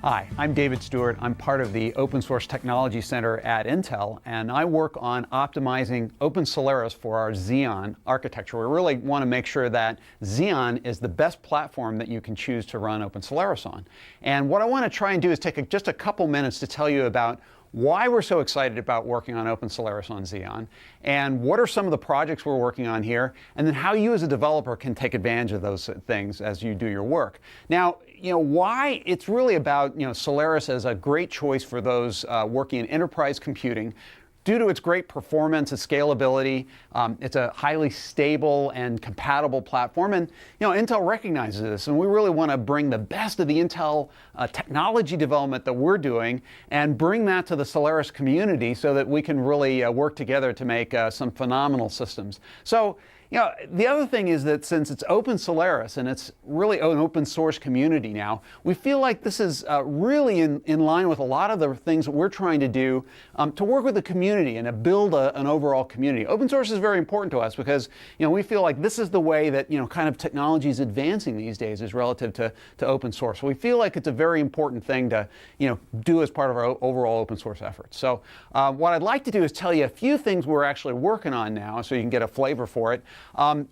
Hi, I'm David Stewart. I'm part of the Open Source Technology Center at Intel, and I work on optimizing OpenSolaris for our Xeon architecture. We really want to make sure that Xeon is the best platform that you can choose to run OpenSolaris on. And what I want to try and do is take just a couple minutes to tell you about why we're so excited about working on OpenSolaris on Xeon, and what are some of the projects we're working on here, and then how you as a developer can take advantage of those things as you do your work. Now, why it's really about, Solaris as a great choice for those working in enterprise computing. Due to its great performance and scalability, it's a highly stable and compatible platform, and Intel recognizes this, and we really want to bring the best of the Intel technology development that we're doing and bring that to the Solaris community so that we can really work together to make some phenomenal systems. So, the other thing is that since it's OpenSolaris and it's really an open source community now, we feel like this is really in line with a lot of the things that we're trying to do to work with the community and to build an overall community. Open source is very important to us because we feel like this is the way that kind of technology is advancing these days is relative to open source. So we feel like it's a very important thing to do as part of our overall open source efforts. So what I'd like to do is tell you a few things we're actually working on now so you can get a flavor for it.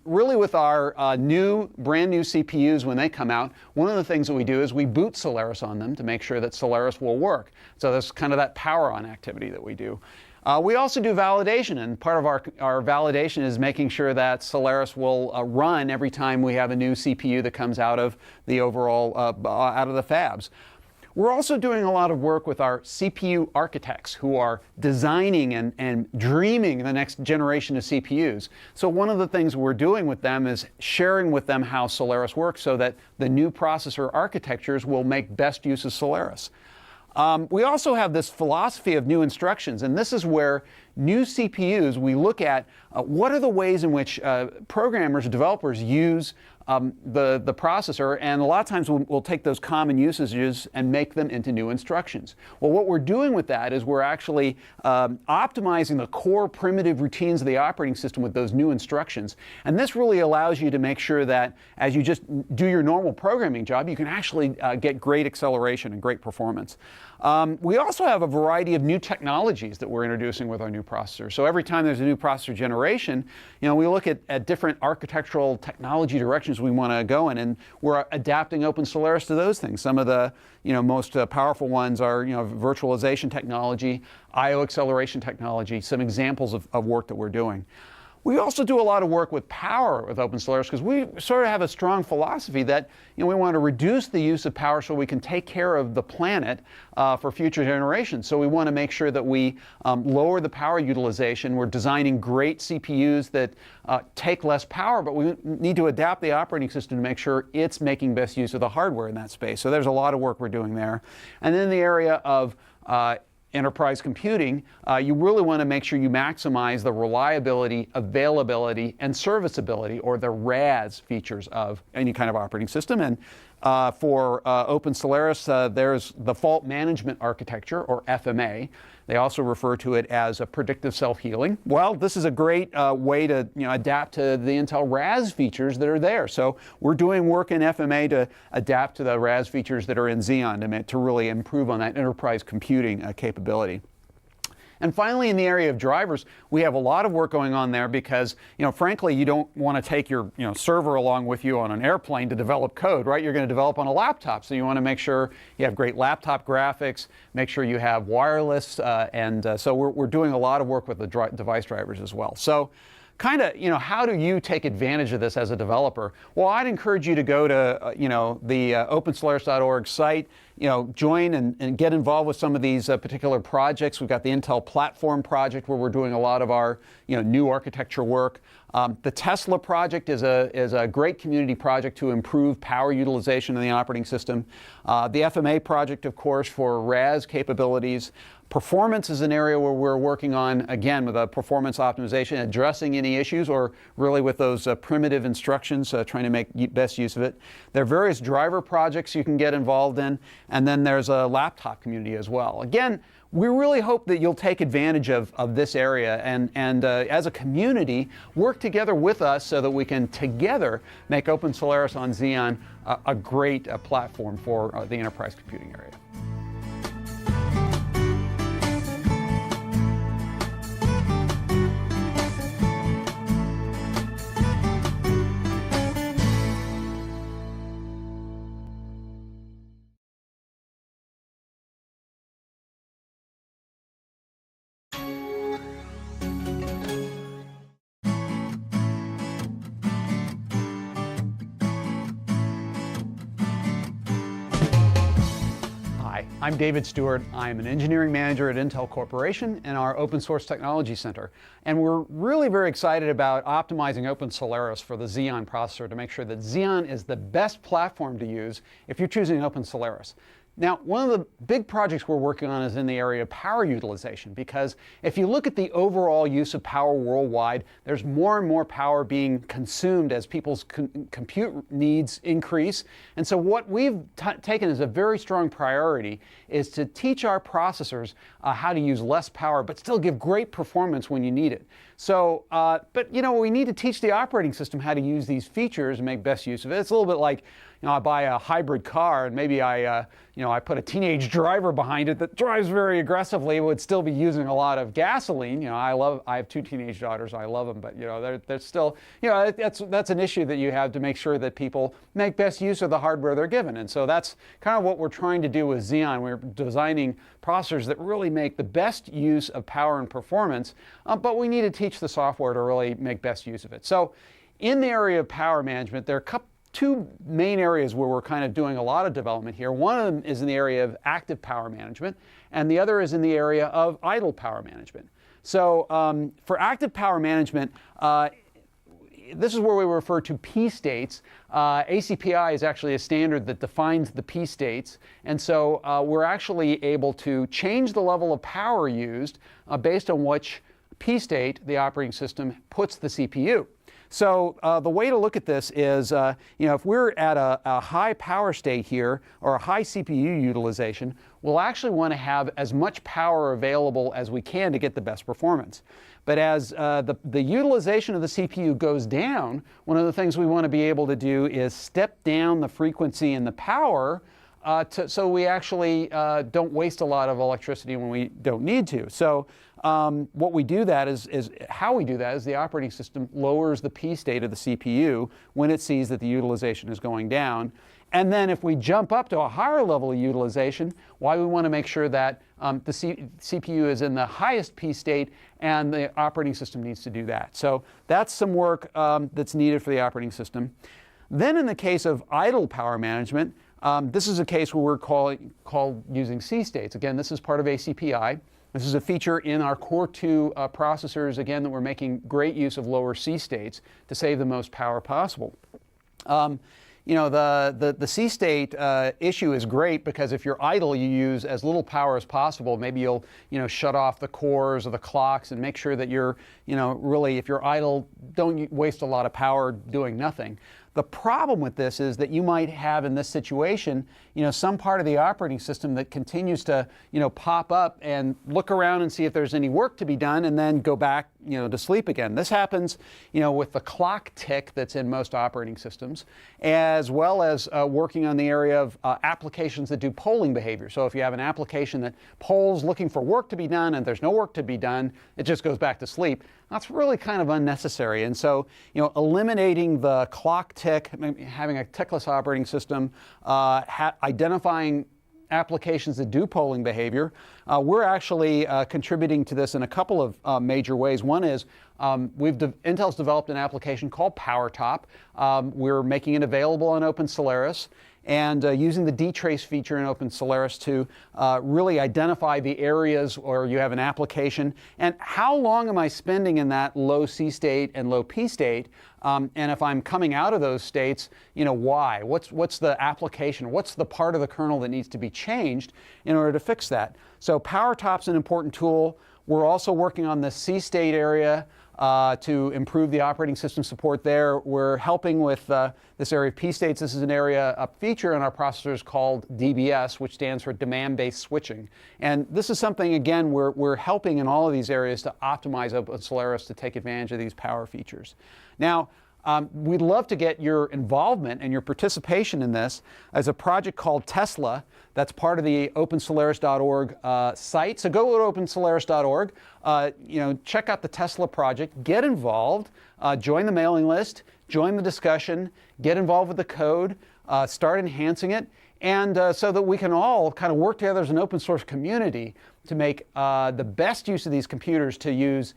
Really with our brand new CPUs when they come out, one of the things that we do is we boot Solaris on them to make sure that Solaris will work. So that's kind of that power on activity that we do. We also do validation, and part of our validation is making sure that Solaris will run every time we have a new CPU that comes out of the overall, out of the fabs. We're also doing a lot of work with our CPU architects who are designing and dreaming the next generation of CPUs. So one of the things we're doing with them is sharing with them how Solaris works so that the new processor architectures will make best use of Solaris. We also have this philosophy of new instructions, and this is where new CPUs, we look at what are the ways in which programmers, developers use the processor, and a lot of times we'll take those common usages and make them into new instructions. Well, what we're doing with that is we're actually optimizing the core primitive routines of the operating system with those new instructions. And this really allows you to make sure that as you just do your normal programming job, you can actually get great acceleration and great performance. We also have a variety of new technologies that we're introducing with our new processor. So every time there's a new processor generation, we look at different architectural technology directions we want to go in, and we're adapting OpenSolaris to those things. Some of the most powerful ones are virtualization technology, I/O acceleration technology, some examples of work that we're doing. We also do a lot of work with power with OpenSolaris because we sort of have a strong philosophy that we want to reduce the use of power so we can take care of the planet for future generations. So we want to make sure that we lower the power utilization. We're designing great CPUs that take less power, but we need to adapt the operating system to make sure it's making best use of the hardware in that space. So there's a lot of work we're doing there. And then in the area of enterprise computing, you really want to make sure you maximize the reliability, availability, and serviceability, or the RAS features of any kind of operating system. And for OpenSolaris, there's the fault management architecture, or FMA. They also refer to it as a predictive self-healing. Well, this is a great way to adapt to the Intel RAS features that are there. So we're doing work in FMA to adapt to the RAS features that are in Xeon to really improve on that enterprise computing capability. And finally, in the area of drivers, we have a lot of work going on there because, frankly, you don't want to take your server along with you on an airplane to develop code, right? You're going to develop on a laptop, so you want to make sure you have great laptop graphics, make sure you have wireless, and so we're doing a lot of work with the device drivers as well. So, kind of, how do you take advantage of this as a developer? Well, I'd encourage you to go to, the OpenSolaris.org site, join and get involved with some of these particular projects. We've got the Intel Platform project where we're doing a lot of our, new architecture work. The Tesla project is a great community project to improve power utilization in the operating system. The FMA project, of course, for RAS capabilities. Performance is an area where we're working on, again, with a performance optimization, addressing any issues, or really with those primitive instructions, trying to make best use of it. There are various driver projects you can get involved in, and then there's a laptop community as well. Again, we really hope that you'll take advantage of this area and as a community, work together with us so that we can together make OpenSolaris on Xeon a great platform for the enterprise computing area. Hi, I'm David Stewart. I'm an engineering manager at Intel Corporation in our Open Source Technology Center. And we're really very excited about optimizing OpenSolaris for the Xeon processor to make sure that Xeon is the best platform to use if you're choosing OpenSolaris. Now, one of the big projects we're working on is in the area of power utilization, because if you look at the overall use of power worldwide, there's more and more power being consumed as people's compute needs increase. And so what we've taken as a very strong priority is to teach our processors how to use less power but still give great performance when you need it. So, but you know, we need to teach the operating system how to use these features and make best use of it. It's a little bit like, you know, I buy a hybrid car and maybe I put a teenage driver behind it that drives very aggressively, would still be using a lot of gasoline. You know, I have two teenage daughters, I love them, but you know, they're still, you know, that's an issue that you have to make sure that people make best use of the hardware they're given. And so that's kind of what we're trying to do with Xeon. We're designing processors that really make the best use of power and performance, but we need to teach the software to really make best use of it. So in the area of power management, there are two main areas where we're kind of doing a lot of development here. One of them is in the area of active power management, and the other is in the area of idle power management. So for active power management, this is where we refer to P states. ACPI is actually a standard that defines the P states, and so we're actually able to change the level of power used based on which P state the operating system puts the CPU. So the way to look at this is, you know, if we're at a high power state here, or a high CPU utilization, we'll actually want to have as much power available as we can to get the best performance. But as the utilization of the CPU goes down, one of the things we want to be able to do is step down the frequency and the power so we actually don't waste a lot of electricity when we don't need to. So what we do that is how we do that is the operating system lowers the P state of the CPU when it sees that the utilization is going down. And then if we jump up to a higher level of utilization, why we want to make sure that the CPU is in the highest P state, and the operating system needs to do that. So that's some work that's needed for the operating system. Then in the case of idle power management, this is a case where we're called using C states. Again, this is part of ACPI. This is a feature in our Core 2 processors, again, that we're making great use of lower C states to save the most power possible. You know, the C state issue is great because if you're idle, you use as little power as possible. Maybe you'll, you know, shut off the cores or the clocks and make sure that you're, you know, really, if you're idle, don't waste a lot of power doing nothing. The problem with this is that you might have in this situation, you know, some part of the operating system that continues to, you know, pop up and look around and see if there's any work to be done and then go back, you know, to sleep again. This happens, you know, with the clock tick that's in most operating systems, as well as working on the area of applications that do polling behavior. So if you have an application that polls looking for work to be done and there's no work to be done, it just goes back to sleep. That's really kind of unnecessary. And so, you know, eliminating the clock tick, having a tickless operating system, identifying applications that do polling behavior, we're actually contributing to this in a couple of major ways. One is Intel's developed an application called PowerTop. We're making it available on OpenSolaris. and using the dtrace feature in OpenSolaris to really identify the areas where you have an application and how long am I spending in that low C state and low P state, and if I'm coming out of those states, why? What's the application? What's the part of the kernel that needs to be changed in order to fix that? So PowerTop's an important tool. We're also working on the C state area to improve the operating system support there. We're helping with this area of P states. This is an area, a feature in our processors called DBS, which stands for demand-based switching. And this is something, again, we're helping in all of these areas to optimize OpenSolaris to take advantage of these power features. Now, we'd love to get your involvement and your participation in this as a project called Tesla that's part of the OpenSolaris.org site. So go to OpenSolaris.org, check out the Tesla project, get involved, join the mailing list, join the discussion, get involved with the code, start enhancing it, and so that we can all kind of work together as an open source community to make the best use of these computers to use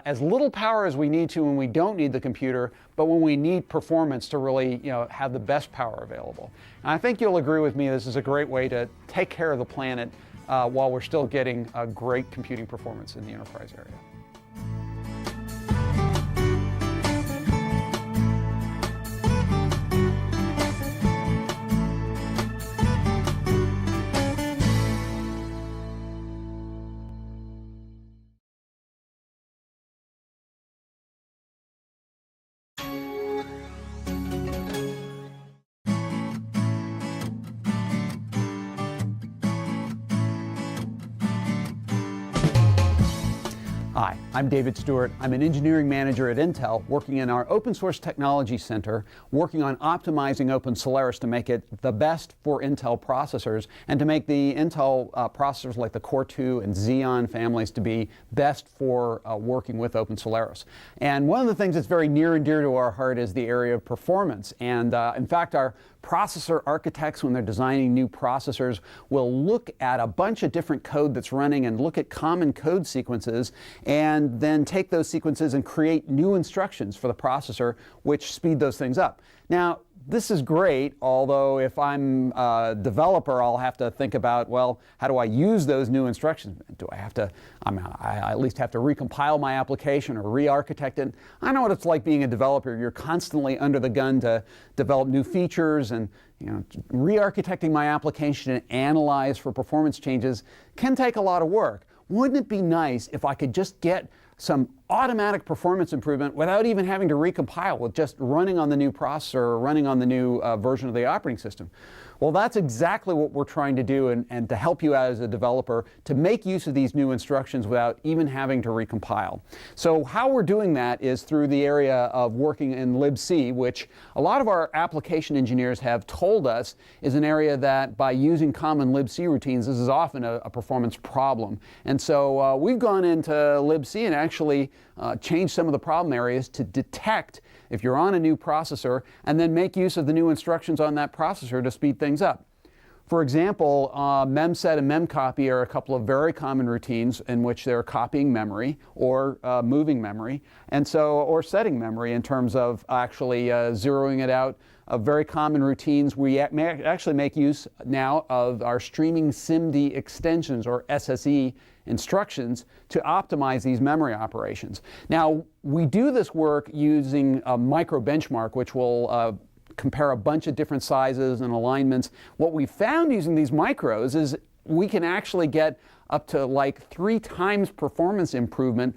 as little power as we need to when we don't need the computer, but when we need performance to really have the best power available. And I think you'll agree with me this is a great way to take care of the planet while we're still getting great computing performance in the enterprise area. Hi, I'm David Stewart. I'm an engineering manager at Intel working in our Open Source Technology Center, working on optimizing OpenSolaris to make it the best for Intel processors and to make the Intel processors like the Core 2 and Xeon families to be best for working with OpenSolaris. And one of the things that's very near and dear to our heart is the area of performance. And in fact, our processor architects, when they're designing new processors, will look at a bunch of different code that's running and look at common code sequences and then take those sequences and create new instructions for the processor which speed those things up. At this is great, although if I'm a developer, I'll have to think about, well, how do I use those new instructions? Do I have to, I at least have to recompile my application or re-architect it? I know what it's like being a developer. You're constantly under the gun to develop new features, and re-architecting my application and analyze for performance changes can take a lot of work. Wouldn't it be nice if I could just get some automatic performance improvement without even having to recompile, with just running on the new processor or running on the new version of the operating system? Well, that's exactly what we're trying to do, and to help you out as a developer to make use of these new instructions without even having to recompile. So how we're doing that is through the area of working in libc, which a lot of our application engineers have told us is an area that by using common libc routines, this is often a performance problem. And so we've gone into libc and actually changed some of the problem areas to detect if you're on a new processor, and then make use of the new instructions on that processor to speed things up. For example, memset and memcopy are a couple of very common routines in which they're copying memory or moving memory, and so, or setting memory in terms of actually zeroing it out. Very common routines. We actually make use now of our streaming SIMD extensions, or SSE instructions, to optimize these memory operations. Now, we do this work using a micro benchmark, which will compare a bunch of different sizes and alignments. What we found using these micros is we can actually get up to like 3 times performance improvement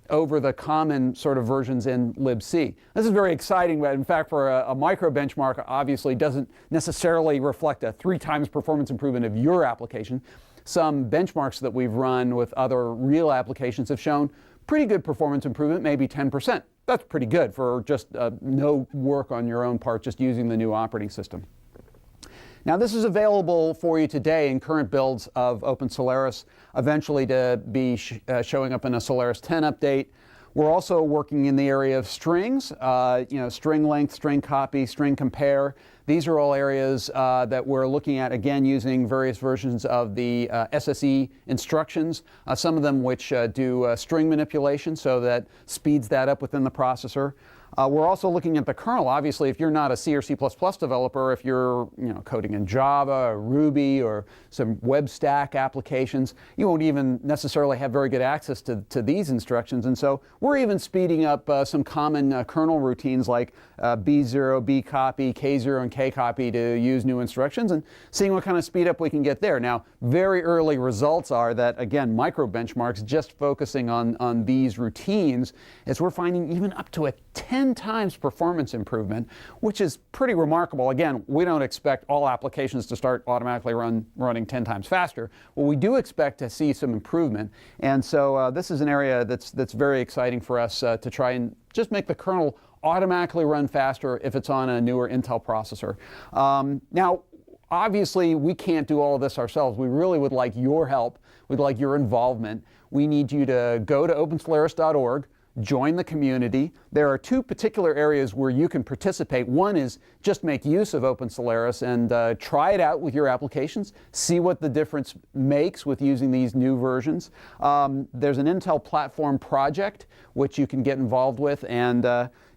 over the common sort of versions in libc. This is very exciting, but in fact for a micro benchmark obviously doesn't necessarily reflect a 3 times performance improvement of your application. Some benchmarks that we've run with other real applications have shown pretty good performance improvement, maybe 10%. That's pretty good for just no work on your own part, just using the new operating system. Now, this is available for you today in current builds of OpenSolaris, eventually to be showing up in a Solaris 10 update. We're also working in the area of strings, string length, string copy, string compare. These are all areas that we're looking at, again, using various versions of the SSE instructions, some of them which do string manipulation, so that speeds that up within the processor. We're also looking at the kernel. Obviously, if you're not a C or C++ developer, if you're coding in Java or Ruby or some web stack applications, you won't even necessarily have very good access to these instructions. And so we're even speeding up some common kernel routines like B0, B copy, K0, and K copy to use new instructions, and seeing what kind of speed up we can get there. Now, very early results are that, again, micro benchmarks, just focusing on these routines, is we're finding even up to a 10 times performance improvement, which is pretty remarkable. Again, we don't expect all applications to start automatically running 10 times faster, but we do expect to see some improvement. And so this is an area that's very exciting for us to try and just make the kernel automatically run faster if it's on a newer Intel processor. Now, obviously, we can't do all of this ourselves. We really would like your help. We'd like your involvement. We need you to go to OpenSolaris.org, join the community. There are two particular areas where you can participate. One is just make use of OpenSolaris and try it out with your applications, see what the difference makes with using these new versions. There's an Intel platform project which you can get involved with, and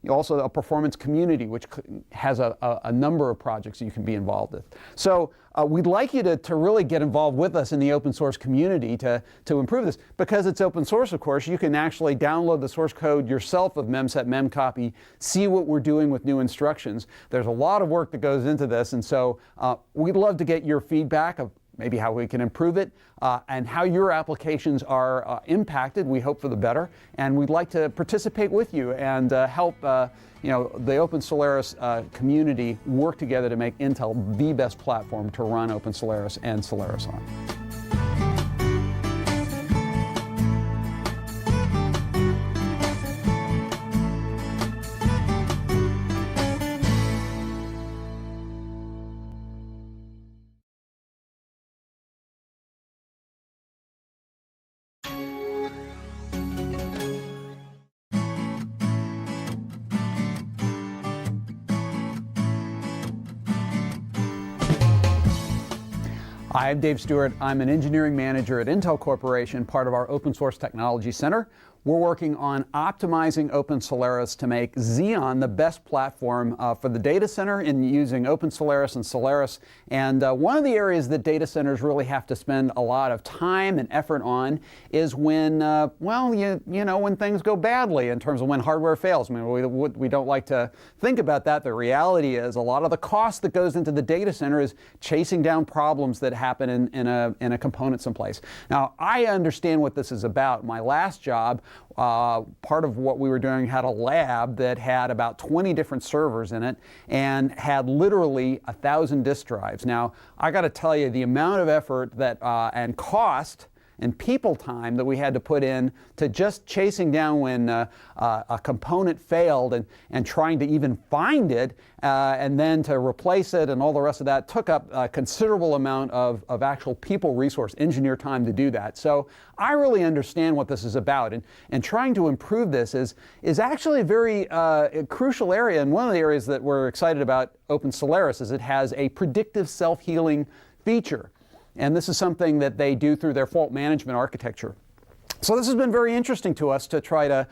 also a performance community which has a number of projects you can be involved with. So we'd like you to really get involved with us in the open source community to improve this. Because it's open source, of course, you can actually download the source code yourself of memset memcopy, see what we're doing with new instructions. There's a lot of work that goes into this, and so we'd love to get your feedback of maybe how we can improve it, and how your applications are impacted, we hope for the better. And we'd like to participate with you and help the OpenSolaris community work together to make Intel the best platform to run OpenSolaris and Solaris on. Hi, I'm Dave Stewart. I'm an engineering manager at Intel Corporation, part of our Open Source Technology Center. We're working on optimizing OpenSolaris to make Xeon the best platform for the data center in using OpenSolaris and Solaris. And one of the areas that data centers really have to spend a lot of time and effort on is when, when things go badly in terms of when hardware fails. I mean, we don't like to think about that. The reality is a lot of the cost that goes into the data center is chasing down problems that happen in a component someplace. Now, I understand what this is about. My last job, part of what we were doing had a lab that had about 20 different servers in it and had literally 1,000 disk drives. Now, I got to tell you, the amount of effort that and cost and people time that we had to put in to just chasing down when a component failed and trying to even find it and then to replace it and all the rest of that took up a considerable amount of actual people resource, engineer time to do that. So I really understand what this is about, and trying to improve this is actually a very crucial area. And one of the areas that we're excited about OpenSolaris is it has a predictive self-healing feature. And this is something that they do through their fault management architecture. So this has been very interesting to us to try to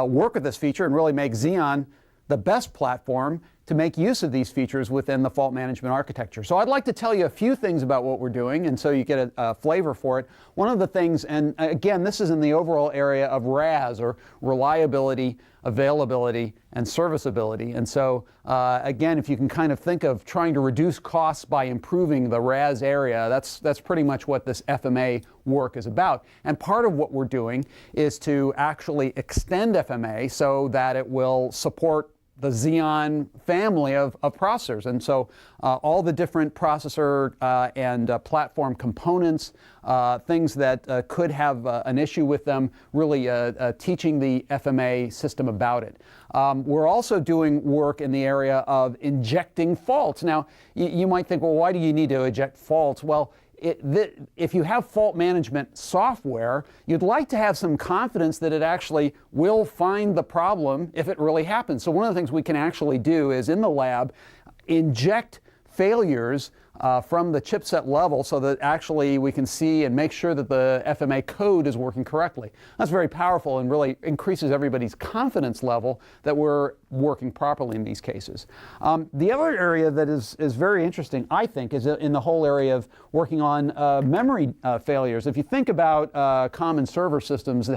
work with this feature and really make Xeon the best platform to make use of these features within the fault management architecture. So I'd like to tell you a few things about what we're doing, and so you get a flavor for it. One of the things, and again, this is in the overall area of RAS, or reliability, availability, and serviceability. And so again, if you can kind of think of trying to reduce costs by improving the RAS area, that's pretty much what this FMA work is about. And part of what we're doing is to actually extend FMA so that it will support the Xeon family of processors. And so all the different processor and platform components, things that could have an issue with them, really teaching the FMA system about it. We're also doing work in the area of injecting faults. Now, you might think, well, why do you need to inject faults? Well, if you have fault management software, you'd like to have some confidence that it actually will find the problem if it really happens. So one of the things we can actually do is in the lab inject failures from the chipset level so that actually we can see and make sure that the FMA code is working correctly. That's very powerful and really increases everybody's confidence level that we're working properly in these cases. The other area that is very interesting, I think, is in the whole area of working on memory failures. If you think about common server systems,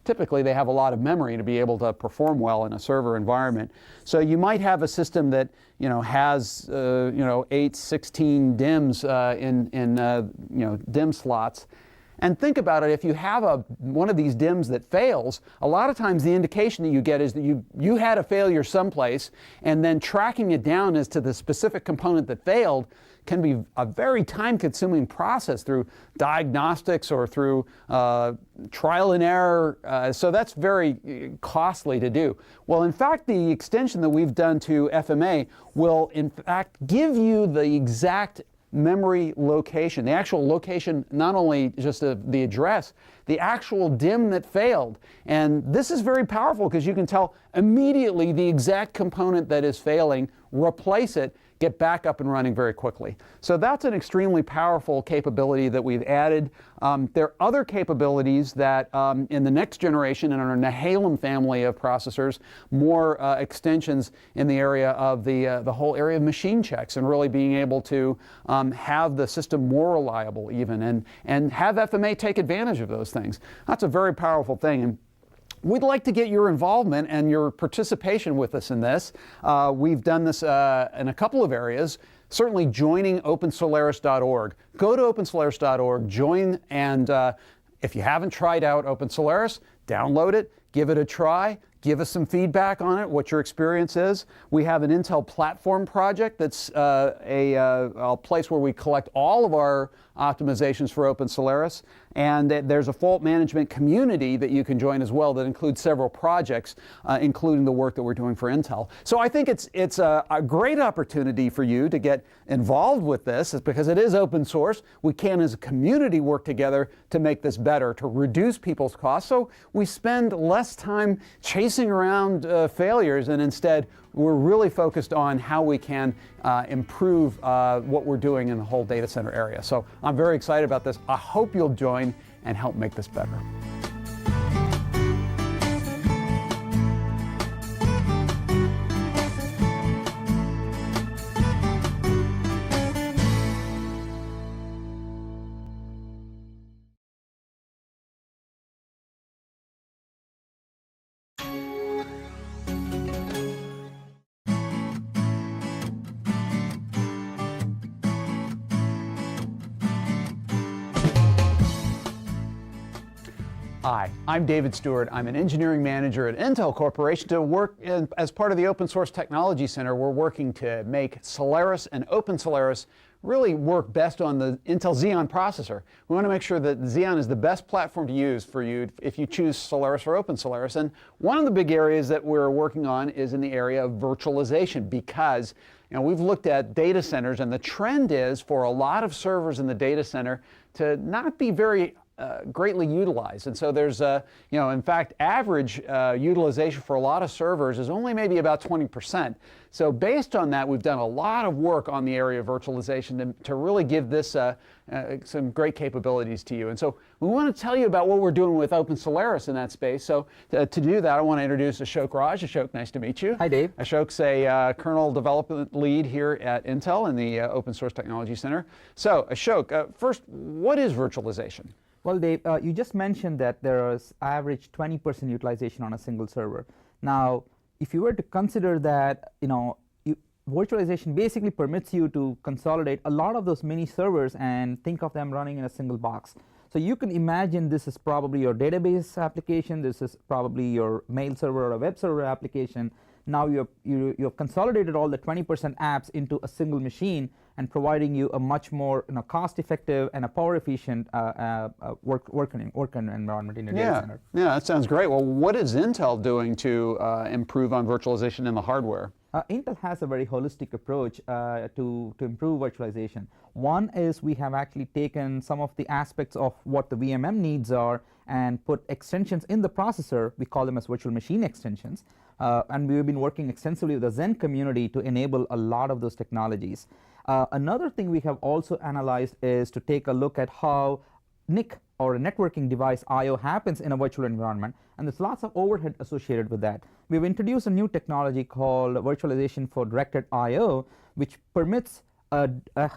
typically they have a lot of memory to be able to perform well in a server environment. So you might have a system that has 8, 16 DIMMs in DIMM slots. And think about it, if you have one of these DIMMs that fails, a lot of times the indication that you get is that you had a failure someplace, and then tracking it down as to the specific component that failed can be a very time-consuming process through diagnostics or through trial and error. So that's very costly to do. Well, in fact, the extension that we've done to FMA will, in fact, give you the exact memory location, the actual location, not only just the address, the actual DIMM that failed. And this is very powerful because you can tell immediately the exact component that is failing, replace it, get back up and running very quickly. So that's an extremely powerful capability that we've added. There are other capabilities that in the next generation in our Nehalem family of processors, more extensions in the area of the whole area of machine checks and really being able to have the system more reliable even and have FMA take advantage of those things. That's a very powerful thing. And we'd like to get your involvement and your participation with us in this. We've done this in a couple of areas. Certainly joining OpenSolaris.org. Go to OpenSolaris.org, join, and if you haven't tried out OpenSolaris, download it, give it a try. Give us some feedback on it, what your experience is. We have an Intel platform project that's a place where we collect all of our optimizations for OpenSolaris. And there's a fault management community that you can join as well that includes several projects, including the work that we're doing for Intel. So I think it's a great opportunity for you to get involved with this because it is open source. We can, as a community, work together to make this better, to reduce people's costs. So we spend less time chasing around failures, and instead we're really focused on how we can improve what we're doing in the whole data center area. So I'm very excited about this. I hope you'll join and help make this better. Hi, I'm David Stewart. I'm an engineering manager at Intel Corporation. To work as part of the Open Source Technology Center, we're working to make Solaris and OpenSolaris really work best on the Intel Xeon processor. We want to make sure that Xeon is the best platform to use for you if you choose Solaris or OpenSolaris. And one of the big areas that we're working on is in the area of virtualization, because we've looked at data centers, and the trend is for a lot of servers in the data center to not be very greatly utilized. And so there's in fact, average utilization for a lot of servers is only maybe about 20%. So based on that, we've done a lot of work on the area of virtualization to really give this some great capabilities to you. And so we want to tell you about what we're doing with OpenSolaris in that space. So to do that, I want to introduce Ashok Raj. Ashok, nice to meet you. Hi, Dave. Ashok's a kernel development lead here at Intel in the Open Source Technology Center. So Ashok, first, what is virtualization? Well, Dave, you just mentioned that there is average 20% utilization on a single server. Now, if you were to consider that, virtualization basically permits you to consolidate a lot of those mini servers and think of them running in a single box. So you can imagine this is probably your database application, this is probably your mail server or a web server application. Now you've consolidated all the 20% apps into a single machine and providing you a much more cost-effective and a power-efficient work environment in your data center. Yeah, that sounds great. Well, what is Intel doing to improve on virtualization in the hardware? Intel has a very holistic approach to improve virtualization. One is we have actually taken some of the aspects of what the VMM needs are and put extensions in the processor. We call them as virtual machine extensions. And we've been working extensively with the Zen community to enable a lot of those technologies. Another thing we have also analyzed is to take a look at how NIC, or a networking device I/O, happens in a virtual environment, and there's lots of overhead associated with that. We've introduced a new technology called virtualization for directed I/O, which permits a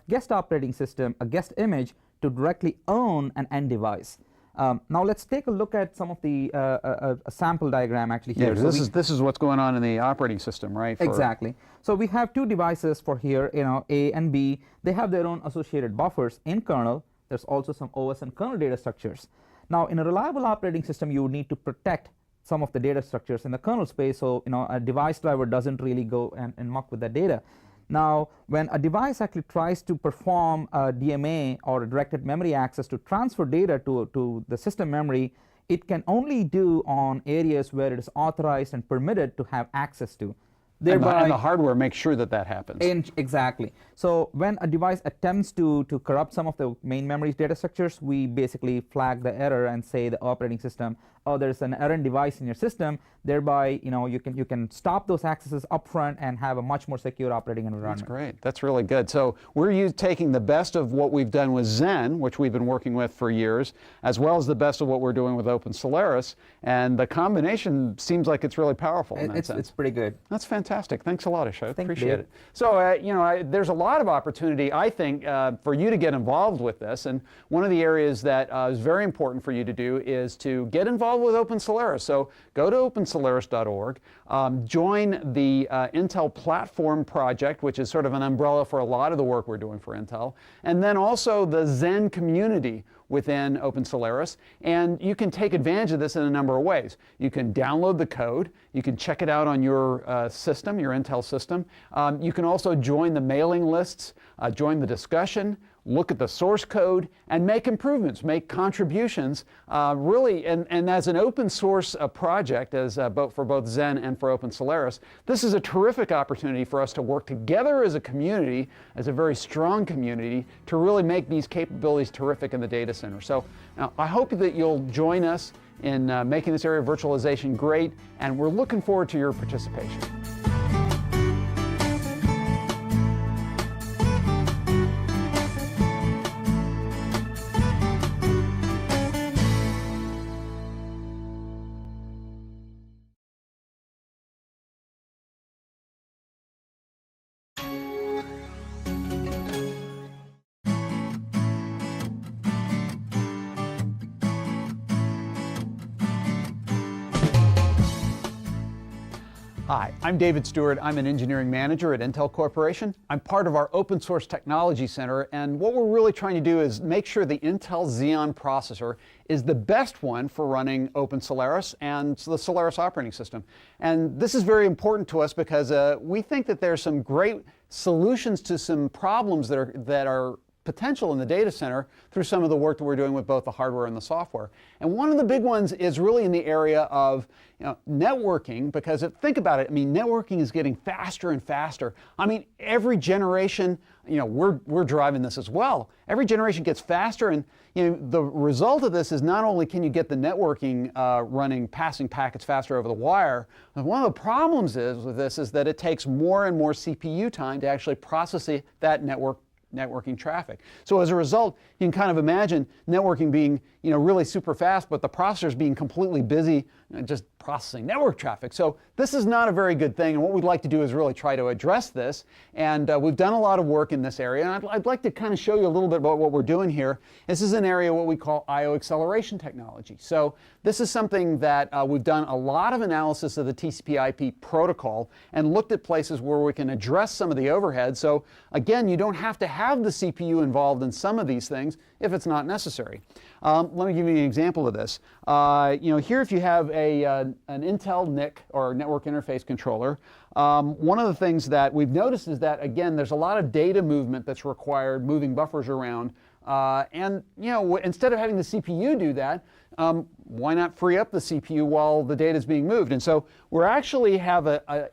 guest operating system, a guest image, to directly own an end device. Now let's take a look at some of the a sample diagram actually here. Yeah, so this is what's going on in the operating system, right? Exactly. So we have two devices for here, A and B. They have their own associated buffers in kernel. There's also some OS and kernel data structures. Now, in a reliable operating system, you would need to protect some of the data structures in the kernel space, so a device driver doesn't really go and muck with that data. Now, when a device actually tries to perform a DMA, or a directed memory access, to transfer data to the system memory, it can only do on areas where it is authorized and permitted to have access to. And the hardware makes sure that that happens. Exactly. So when a device attempts to corrupt some of the main memory's data structures, we basically flag the error and say the operating system, oh, there's an errant device in your system. Thereby, you can stop those accesses upfront and have a much more secure operating environment. That's great. That's really good. So we're taking the best of what we've done with Zen, which we've been working with for years, as well as the best of what we're doing with OpenSolaris, and the combination seems like it's really powerful in that sense. It's pretty good. That's fantastic. Thanks a lot, Ashok. Appreciate it. Dave. So, there's a lot of opportunity, I think, for you to get involved with this. And one of the areas that is very important for you to do is to get involved with OpenSolaris. So go to OpenSolaris.org, join the Intel Platform Project, which is sort of an umbrella for a lot of the work we're doing for Intel, and then also the Zen community within OpenSolaris, and you can take advantage of this in a number of ways. You can download the code, you can check it out on your system, your Intel system. You can also join the mailing lists, join the discussion, look at the source code, and make improvements, make contributions, really, and as an open source project, for both Zen and for OpenSolaris, this is a terrific opportunity for us to work together as a community, as a very strong community, to really make these capabilities terrific in the data center. So now, I hope that you'll join us in making this area of virtualization great, and we're looking forward to your participation. Hi, I'm David Stewart. I'm an engineering manager at Intel Corporation. I'm part of our Open Source Technology Center, and what we're really trying to do is make sure the Intel Xeon processor is the best one for running OpenSolaris and the Solaris operating system. And this is very important to us because we think that there's some great solutions to some problems that are potential in the data center through some of the work that we're doing with both the hardware and the software. And one of the big ones is really in the area of networking, because think about it, networking is getting faster and faster. Every generation, we're driving this as well. Every generation gets faster, and the result of this is not only can you get the networking passing packets faster over the wire, but one of the problems with this is that it takes more and more CPU time to actually process that networking traffic. So as a result, you can kind of imagine networking being really super fast, but the processors being completely busy just processing network traffic. So this is not a very good thing, and what we'd like to do is really try to address this, and we've done a lot of work in this area, and I'd like to kind of show you a little bit about what we're doing here. This is an area what we call I/O acceleration technology. So this is something that we've done a lot of analysis of the TCP/IP protocol and looked at places where we can address some of the overhead. So again, you don't have to have the CPU involved in some of these things if it's not necessary. Let me give you an example of this. Here, if you have an Intel NIC, or Network Interface Controller, one of the things that we've noticed is that, again, there's a lot of data movement that's required, moving buffers around. And instead of having the CPU do that, why not free up the CPU while the data is being moved? And so we actually have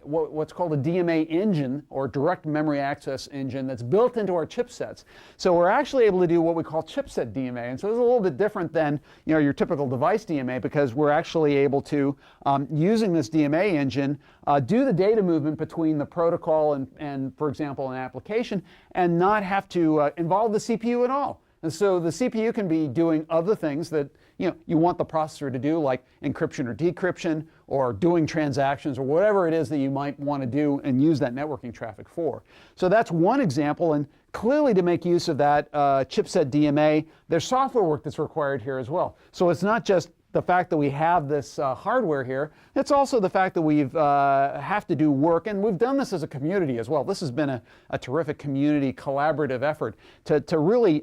what's called a DMA engine, or direct memory access engine, that's built into our chipsets. So we're actually able to do what we call chipset DMA. And so it's a little bit different than your typical device DMA, because we're actually able to, using this DMA engine, do the data movement between the protocol and for example, an application, and not have to involve the CPU at all. And so the CPU can be doing other things that you want the processor to do, like encryption or decryption, or doing transactions, or whatever it is that you might want to do and use that networking traffic for. So that's one example, and clearly to make use of that chipset DMA, there's software work that's required here as well. So it's not just the fact that we have this hardware here, it's also the fact that we've have to do work, and we've done this as a community as well. This has been a terrific community collaborative effort to really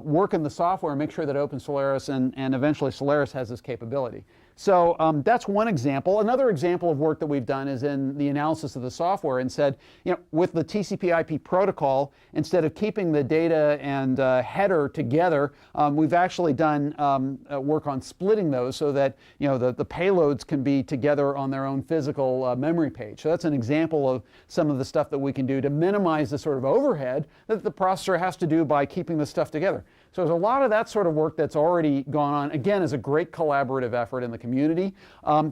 work in the software and make sure that OpenSolaris and eventually Solaris has this capability. So that's one example. Another example of work that we've done is in the analysis of the software, and said, with the TCP/IP protocol, instead of keeping the data and header together, we've actually done work on splitting those so that the payloads can be together on their own physical memory page. So that's an example of some of the stuff that we can do to minimize the sort of overhead that the processor has to do by keeping the stuff together. So there's a lot of that sort of work that's already gone on. Again, is a great collaborative effort in the community.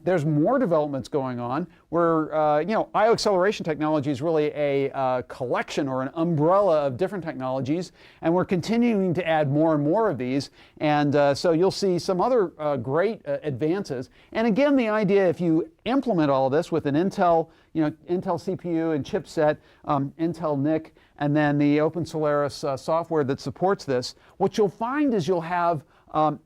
There's more developments going on where I/O acceleration technology is really a collection or an umbrella of different technologies, and we're continuing to add more and more of these. And so you'll see some other great advances. And again, the idea, if you implement all of this with an Intel CPU and chipset, Intel NIC, and then the OpenSolaris software that supports this, what you'll find is you'll have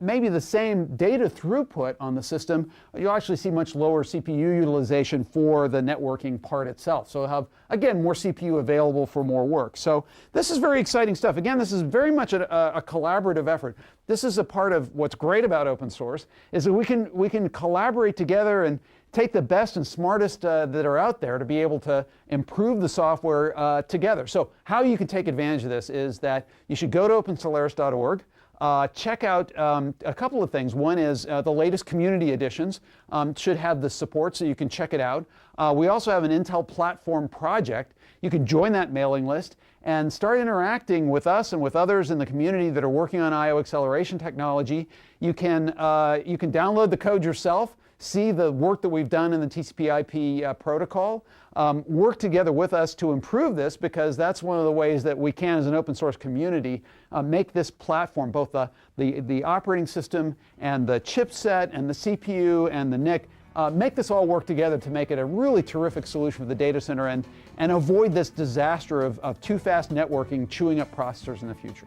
maybe the same data throughput on the system. You'll actually see much lower CPU utilization for the networking part itself. So you'll have, again, more CPU available for more work. So this is very exciting stuff. Again, this is very much a collaborative effort. This is a part of what's great about open source, is that we can collaborate together and take the best and smartest that are out there to be able to improve the software together. So how you can take advantage of this is that you should go to opensolaris.org. Check out a couple of things. One is the latest community editions should have the support, so you can check it out. We also have an Intel platform project. You can join that mailing list and start interacting with us and with others in the community that are working on I/O acceleration technology. You can download the code yourself, see the work that we've done in the TCP/IP protocol, work together with us to improve this, because that's one of the ways that we can, as an open source community, make this platform, both the operating system and the chipset and the CPU and the NIC, make this all work together to make it a really terrific solution for the data center, and avoid this disaster of too fast networking chewing up processors in the future.